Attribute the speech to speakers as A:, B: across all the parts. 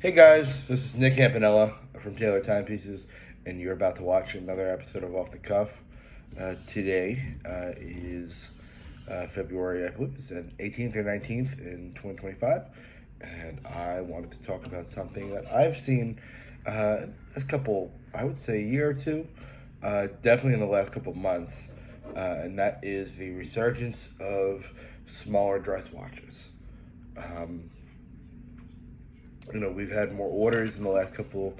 A: Hey guys, this is Nick Campanella from Taylor Timepieces, and you're about to watch another episode of Off the Cuff. Today is February, I believe it's the 18th or 19th in 2025, and I wanted to talk about something that I've seen a couple, I would say a year or two, definitely in the last couple months, and that is the resurgence of smaller dress watches. Um, we've had more orders in the last couple,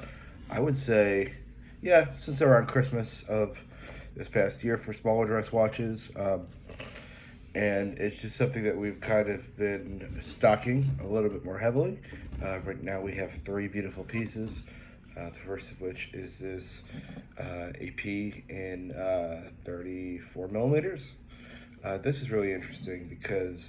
A: I would say, yeah, since around Christmas of this past year for smaller dress watches. And it's just something that we've kind of been stocking a little bit more heavily. Right now we have three beautiful pieces. The first of which is this AP in 34 millimeters. This is really interesting because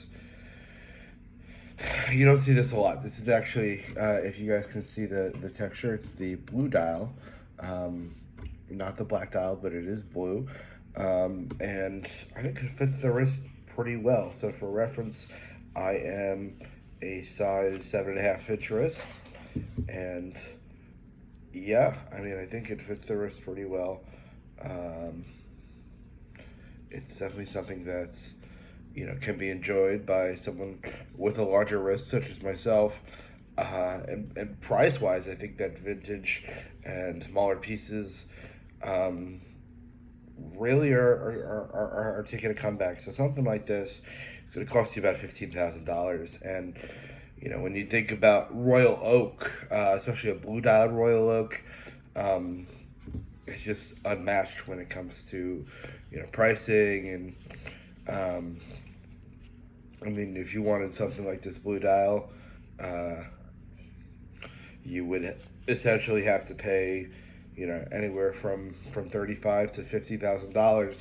A: you don't see this a lot. This is actually, if you guys can see the texture, it's the blue dial, not the black dial, but it is blue, and I think it fits the wrist pretty well. So for reference, I am a size 7.5 inch wrist, and yeah, I mean I think it fits the wrist pretty well. Um, it's definitely something that's can be enjoyed by someone with a larger wrist such as myself. And price wise, I think that vintage and smaller pieces um, really are taking a comeback. So something like this is going to cost you about $15,000. And when you think about Royal Oak, especially a blue dialed Royal Oak, um, it's just unmatched when it comes to pricing and um, I mean, if you wanted something like this blue dial, uh, you would essentially have to pay, anywhere from $35 to $50,000,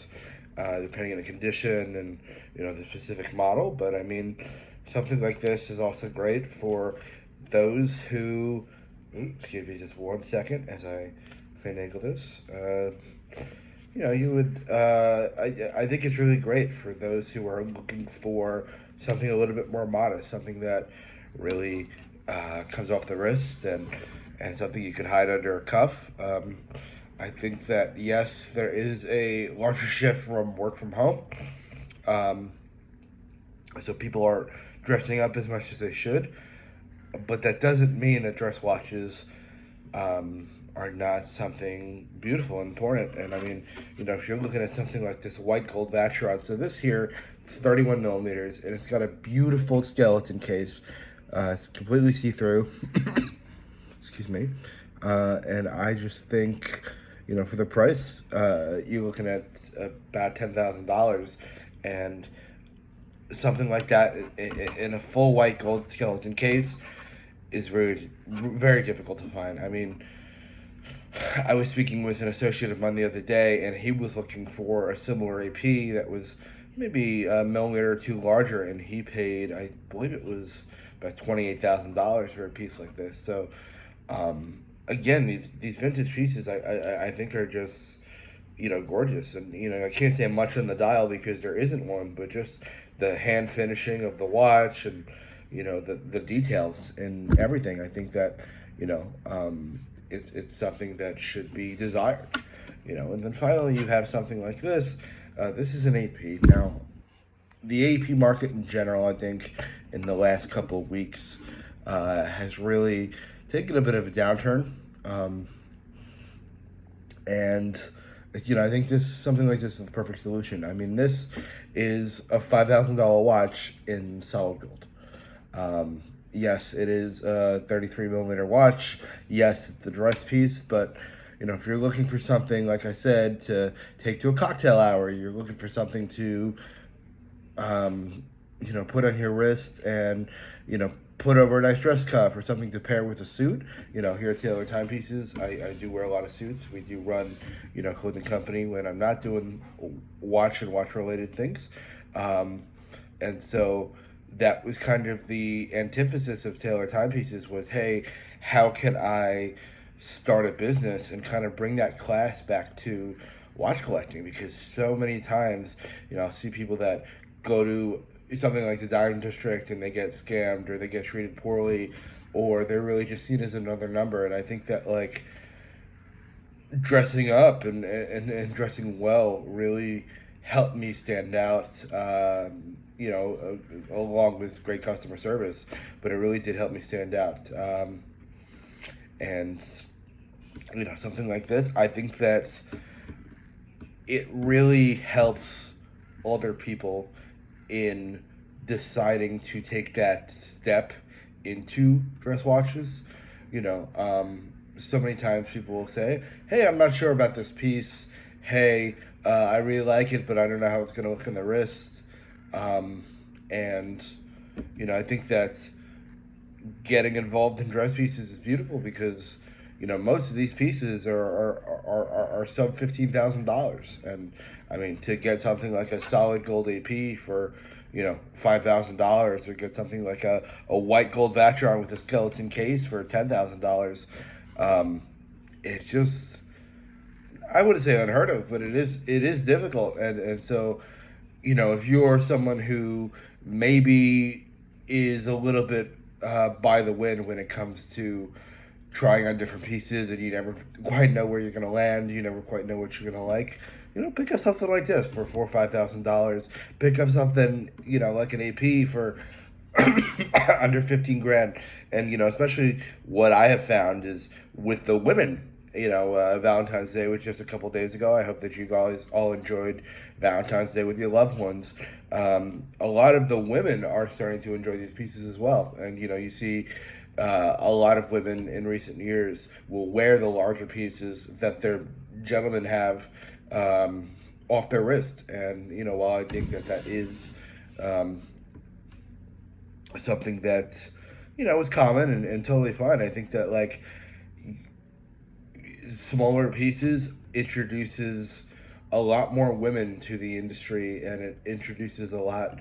A: depending on the condition and the specific model. But I mean, something like this is also great for those who. Excuse me, just 1 second as I finagle this. You would. I think it's really great for those who are looking for something a little bit more modest, something that really comes off the wrist and something you could hide under a cuff. I think that yes, there is a larger shift from work from home, um, so people are dressing up as much as they should, but that doesn't mean that dress watches are not something beautiful and important. And I mean, if you're looking at something like this white gold Vacheron, so this here, it's 31 millimeters, and it's got a beautiful skeleton case. It's completely see-through. Excuse me. And I just think, for the price, you're looking at about $10,000, and something like that in a full white gold skeleton case is very, very difficult to find. I mean, I was speaking with an associate of mine the other day, and he was looking for a similar AP that was maybe a millimeter or two larger, and he paid, I believe it was about $28,000 for a piece like this. So, again, these vintage pieces, I think are just gorgeous, and I can't say much on the dial because there isn't one, but just the hand finishing of the watch and the details and everything. I think that it's something that should be desired. And then finally you have something like this. This is an AP. Now, the AP market in general, I think, in the last couple of weeks, has really taken a bit of a downturn. And I think this something like this is the perfect solution. I mean, this is a $5,000 watch in solid gold. Yes, it is a 33 millimeter watch. Yes, it's a dress piece, but if you're looking for something, like I said, to take to a cocktail hour, you're looking for something to, um, put on your wrist and, put over a nice dress cuff or something to pair with a suit. Here at Taylor Timepieces, I do wear a lot of suits. We do run, clothing company when I'm not doing watch and watch related things. And so that was kind of the antithesis of Taylor Timepieces was, hey, how can I start a business and kind of bring that class back to watch collecting? Because so many times, I see people that go to something like the Diamond District and they get scammed or they get treated poorly or they're really just seen as another number. And I think that like dressing up and dressing well really helped me stand out. Along with great customer service, but it really did help me stand out. And something like this, I think that it really helps other people in deciding to take that step into dress watches. So many times people will say, "Hey, I'm not sure about this piece. Hey, I really like it, but I don't know how it's going to look in the wrist." And I think that getting involved in dress pieces is beautiful because most of these pieces are sub $15,000, and I mean to get something like a solid gold AP for $5,000, or get something like a white gold Vacheron with a skeleton case for $10,000. It's just, I wouldn't say unheard of, but it is difficult, and so if you're someone who maybe is a little bit by the wind when it comes to trying on different pieces, and you never quite know where you're going to land, you never quite know what you're going to like, pick up something like this for $4,000 or $5,000. Pick up something like an AP for under 15 grand. And especially what I have found is with the women. Valentine's Day was just a couple days ago. I hope that you guys all enjoyed Valentine's Day with your loved ones. A lot of the women are starting to enjoy these pieces as well, and you see a lot of women in recent years will wear the larger pieces that their gentlemen have off their wrist. And while I think that is something that is common and totally fine, I think that like smaller pieces introduces a lot more women to the industry, and it introduces a lot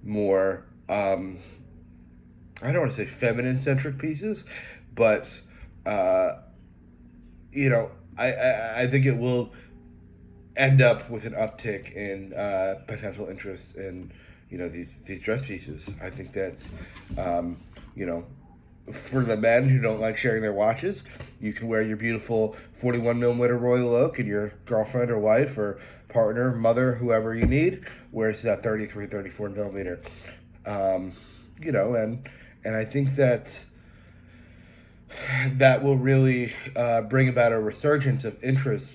A: more I don't want to say feminine centric pieces, but I think it will end up with an uptick in potential interest in these dress pieces. I think that's for the men who don't like sharing their watches, you can wear your beautiful 41 millimeter Royal Oak, and your girlfriend or wife or partner, mother, whoever you need, wears that 33, 34 millimeter. And I think that will really bring about a resurgence of interest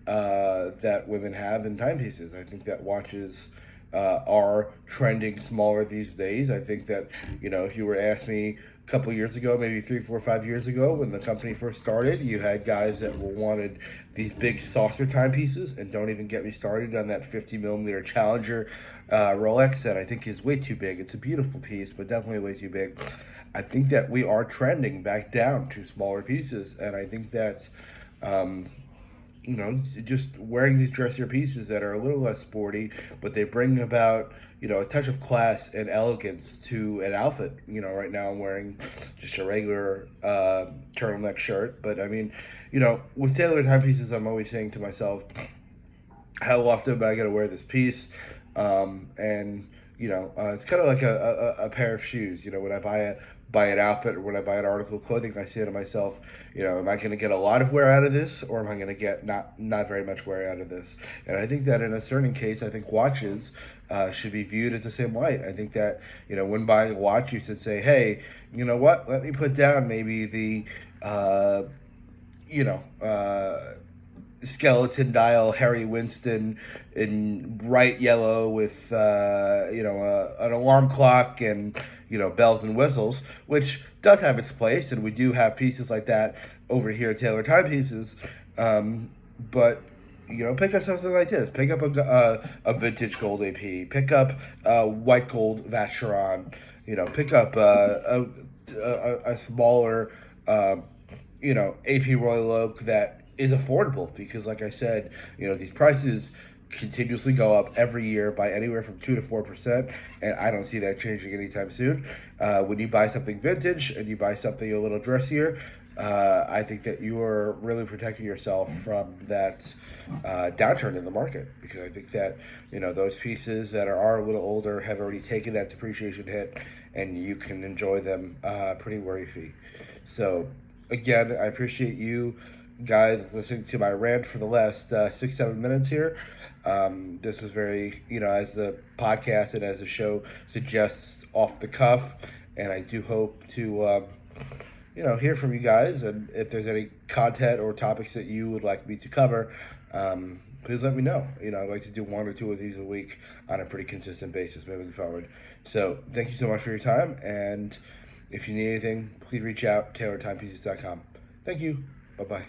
A: that women have in timepieces. I think that watches are trending smaller these days. I think that if you were to ask me a couple years ago, maybe 3, 4, 5 years ago, when the company first started, you had guys that wanted these big saucer timepieces, and don't even get me started on that 50 millimeter Challenger Rolex that I think is way too big. It's a beautiful piece, but definitely way too big. I think that we are trending back down to smaller pieces, and I think that just wearing these dressier pieces that are a little less sporty, but they bring about a touch of class and elegance to an outfit. Right now I'm wearing just a regular turtleneck shirt, but I mean, with tailored timepieces, I'm always saying to myself, how often am I going to wear this piece? It's kind of like a pair of shoes. When I buy an outfit, or when I buy an article of clothing, I say to myself, am I going to get a lot of wear out of this, or am I going to get not very much wear out of this? And I think that in a certain case, I think watches should be viewed as the same light. I think that when buying a watch, you should say, hey, you know what? Let me put down maybe the skeleton dial Harry Winston in bright yellow with an alarm clock and bells and whistles, which does have its place, and we do have pieces like that over here at Taylor Timepieces. But pick up something like this. Pick up a vintage gold AP. Pick up a white gold Vacheron. Pick up a smaller AP Royal Oak that is affordable, because like I said, these prices continuously go up every year by anywhere from 2 to 4%, and I don't see that changing anytime soon. When you buy something vintage and you buy something a little dressier, I think that you are really protecting yourself from that downturn in the market, because I think that those pieces that are a little older have already taken that depreciation hit, and you can enjoy them pretty worry-free. So, again, I appreciate you guys listening to my rant for the last 6-7 minutes here. This is very, as the podcast and as the show suggests, off the cuff, and I do hope to hear from you guys. And if there's any content or topics that you would like me to cover, please let me know. I'd like to do 1 or 2 of these a week on a pretty consistent basis moving forward. So thank you so much for your time. And if you need anything, please reach out, TaylorTimepieces.com. Thank you. Bye-bye.